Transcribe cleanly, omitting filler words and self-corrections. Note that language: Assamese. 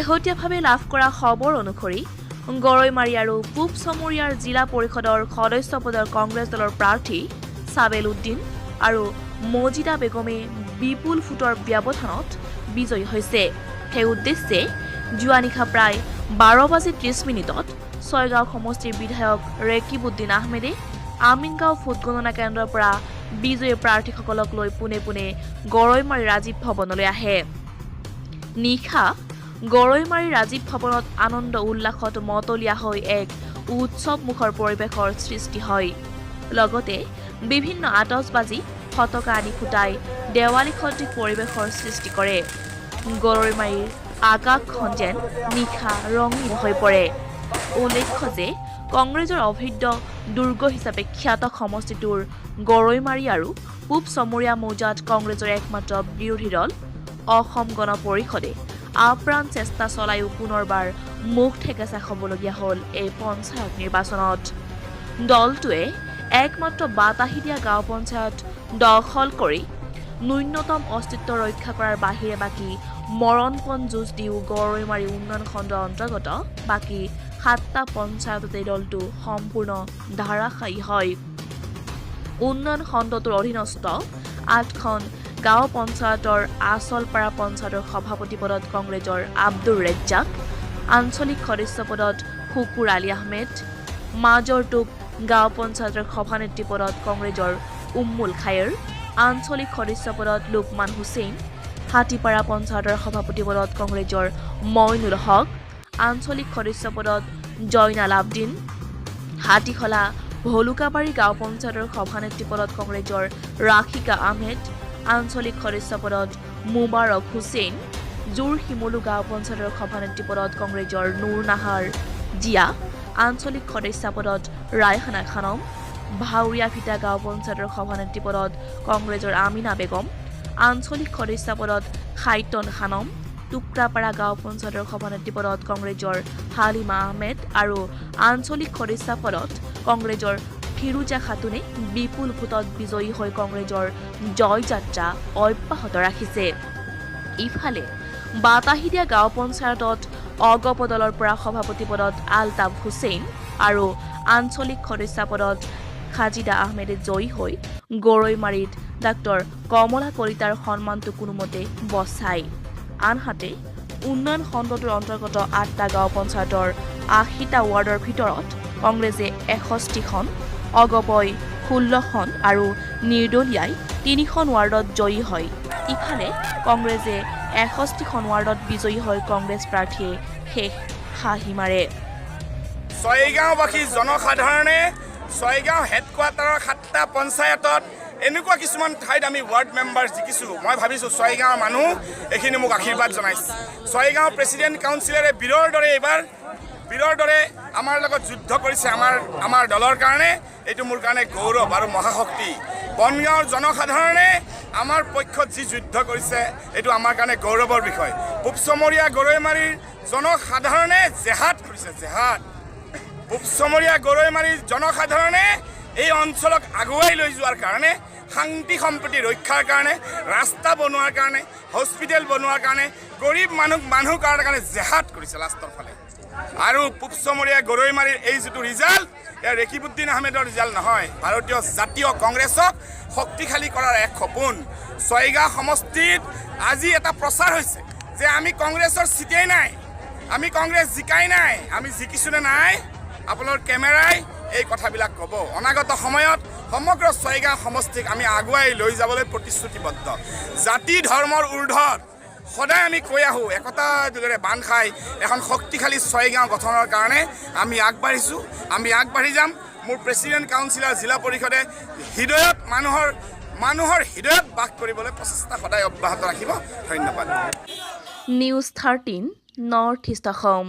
শেহতীয়াভাৱে লাভ কৰা খবৰ অনুসৰি গৰৈমাৰী আৰু পূব চমৰীয়াৰ জিলা পৰিষদৰ সদস্য পদৰ কংগ্ৰেছ দলৰ প্ৰাৰ্থী চাবেল উদ্দিন আৰু মজিদা বেগমে বিপুল ফুটৰ ব্যৱধানত বিজয়ী হৈছে। সেই উদ্দেশ্যে যোৱা নিশা প্ৰায় 12:30 ছয়গাঁও সমষ্টিৰ বিধায়ক ৰেকিবউদ্দিন আহমেদে আমিনগাঁও ভোটগণনা কেন্দ্ৰৰ পৰা বিজয়ী প্ৰাৰ্থীসকলক লৈ পোনে পোনে গৰৈমাৰী ৰাজীৱ ভৱনলৈ আহে। নিশা গৰৈমাৰী ৰাজীৱ ভৱনত আনন্দ উল্লাসত মতলীয়া হৈ এক উৎসৱমুখৰ পৰিৱেশৰ সৃষ্টি হয়। লগতে বিভিন্ন আতচবাজি ফটকা আদি ফুটাই দেৱালী সদৃশ পৰিৱেশৰ সৃষ্টি কৰে। গৰৈমাৰীৰ আকাশখন যেন নিশা ৰঙীন হৈ পৰে। উল্লেখ্য যে কংগ্ৰেছৰ অভেদ্য দুৰ্গ হিচাপে খ্যাত সমষ্টিটোৰ গৰৈমাৰী আৰু পূব চমৰীয়া মৌজাত কংগ্ৰেছৰ একমাত্ৰ বিৰোধী দল অসম গণ পৰিষদে আপ্ৰাণ চেষ্টা চলাইও পুনৰবাৰ মুখ ঠেকেচা হ'বলগীয়া হ'ল এই পঞ্চায়ত নিৰ্বাচনত। দলটোৱে একমাত্ৰ বাতাহি দিয়া গাঁও পঞ্চায়ত দখল কৰি ন্যূনতম অস্তিত্ব ৰক্ষা কৰাৰ বাহিৰে বাকী মৰণপণ যুঁজ দিও গৰৈমাৰী উন্নয়ন খণ্ডৰ অন্তৰ্গত বাকী 7টা পঞ্চায়ততে দলটো সম্পূৰ্ণ ধাৰাশায়ী হয়। উন্নয়ন খণ্ডটোৰ অধীনস্থ 8খন গাঁও পঞ্চায়তৰ আচলপাৰা পঞ্চায়তৰ সভাপতি পদত কংগ্ৰেছৰ আব্দুৰ ৰেজ্জাক, আঞ্চলিক সদস্য পদত শুকুৰ আলী আহমেদ, মাজৰটোপ গাঁও পঞ্চায়তৰ সভানেত্ৰী পদত কংগ্ৰেছৰ উম্মুল খায়েৰ, আঞ্চলিক সদস্য পদত লোকমান হুছেইন, হাতীপাৰা পঞ্চায়তৰ সভাপতি পদত কংগ্ৰেছৰ মইনুল হক, আঞ্চলিক সদস্য পদত জয়নাল আবদিন, হাতীখলা ভলুকাবাৰী গাঁও পঞ্চায়তৰ সভানেত্ৰী পদত কংগ্ৰেছৰ ৰাখিকা আহমেদ, আঞ্চলিক সদস্য পদত মুবাৰক হুছেইন, জোৰ শিমলু গাঁও পঞ্চায়তৰ সভানেত্ৰী পদত কংগ্ৰেছৰ নুৰ নাহাৰ জিয়া, আঞ্চলিক সদস্য পদত ৰায়হানা খানম, ভাউৰীয়া ভিটা গাঁও পঞ্চায়তৰ সভানেত্ৰী পদত কংগ্ৰেছৰ আমিনা বেগম, আঞ্চলিক সদস্য পদত খাইটন খানম, টুক্ৰাপাৰা গাঁও পঞ্চায়তৰ সভানেত্ৰী পদত কংগ্ৰেছৰ হালিমা আহমেদ আৰু আঞ্চলিক সদস্য পদত কংগ্ৰেছৰ ফিৰোজা খাতুনে বিপুল ভোটত বিজয়ী হৈ কংগ্ৰেছৰ জয়যাত্ৰা অব্যাহত ৰাখিছে। ইফালে বাতাহি দিয়া গাঁও পঞ্চায়তত অগপ দলৰ পৰা সভাপতি পদত আলতাফ হুছেইন আৰু আঞ্চলিক সদস্য পদত খাজিদা আহমেদে জয়ী হৈ গৰৈমাৰীত ডাক্তৰ কমলা কলিতাৰ সন্মানটো কোনোমতে বচায়। আনহাতে উন্নয়ন খণ্ডটোৰ অন্তৰ্গত 8টা গাঁও পঞ্চায়তৰ 80টা ৱাৰ্ডৰ ভিতৰত কংগ্ৰেছে 61খন, অগপই 16খন আৰু নিৰ্দলীয়াই 3খন ৱাৰ্ডত জয়ী হয়। ইফালে কংগ্ৰেছে 61খন ৱাৰ্ডত বিজয়ী হৈ কংগ্ৰেছ প্ৰাৰ্থীয়ে শেষ হাঁহি মাৰে। ছয়গাঁওবাসী জনসাধাৰণে ছয়গাঁও হেডকোৱাৰ্টাৰৰ 7টা পঞ্চায়তত এনেকুৱা কিছুমান ঠাইত আমি ৱাৰ্ড মেম্বাৰ জিকিছোঁ। মই ভাবিছোঁ ছয়গাঁৱৰ মানুহ এইখিনি মোক আশীৰ্বাদ জনাইছে। ছয়গাঁও প্ৰেচিডেণ্ট কাউন্সিলৰে বীৰৰ দৰে আমাৰ লগত যুদ্ধ কৰিছে আমাৰ দলৰ কাৰণে। এইটো মোৰ কাৰণে গৌৰৱ আৰু মহাশক্তি। বনগাঁৱৰ জনসাধাৰণে আমাৰ পক্ষত যি যুদ্ধ কৰিছে এইটো আমাৰ কাৰণে গৌৰৱৰ বিষয়। পূব চমৰীয়া গৰৈমাৰীৰ জনসাধাৰণে জেহাদ কৰিছে, জেহাদ। পূব চমৰীয়া গৰৈমাৰীৰ জনসাধাৰণে এই অঞ্চলক আগুৱাই লৈ যোৱাৰ কাৰণে, শান্তি সম্প্ৰীতি ৰক্ষাৰ কাৰণে, ৰাস্তা বনোৱাৰ কাৰণে, হস্পিটেল বনোৱাৰ কাৰণে, গৰীব মানুহ কাৰণে জেহাদ কৰিছে লাষ্টৰ ফালে। আৰু পূব চমৰীয়া গৰৈমাৰীৰ এই যিটো ৰিজাল্ট, এয়া ৰেকিবউদ্দিন আহমেদৰ ৰিজাল্ট নহয়, ভাৰতীয় জাতীয় কংগ্ৰেছক শক্তিশালী কৰাৰ এক সপোন। ছয়গাঁও সমষ্টিত আজি এটা প্ৰচাৰ হৈছে যে আমি কংগ্ৰেছৰ চিটেই নাই, আমি কংগ্ৰেছ জিকাই নাই, আমি জিকিছোঁ নে নাই আপোনালোকৰ কেমেৰাই এই কথাবিলাক ক'ব। অনাগত সময়ত সমগ্ৰ ছয়গাঁও সমষ্টিক আমি আগুৱাই লৈ যাবলৈ প্ৰতিশ্ৰুতিবদ্ধ। জাতি ধৰ্মৰ ঊৰ্ধত সদায় আমি কৈ আহোঁ, একতা যোগেৰে বান্ধ খাই এখন শক্তিশালী ছয়গাঁও গঠনৰ কাৰণে আমি আগবাঢ়িছোঁ, আমি আগবাঢ়ি যাম। মোৰ প্ৰেচিডেণ্ট কাউন্সিলৰ জিলা পৰিষদে হৃদয়ত মানুহৰ হৃদয়ত বাস কৰিবলৈ প্ৰচেষ্টা সদায় অব্যাহত ৰাখিব। ধন্যবাদ। News 13 north east Assam.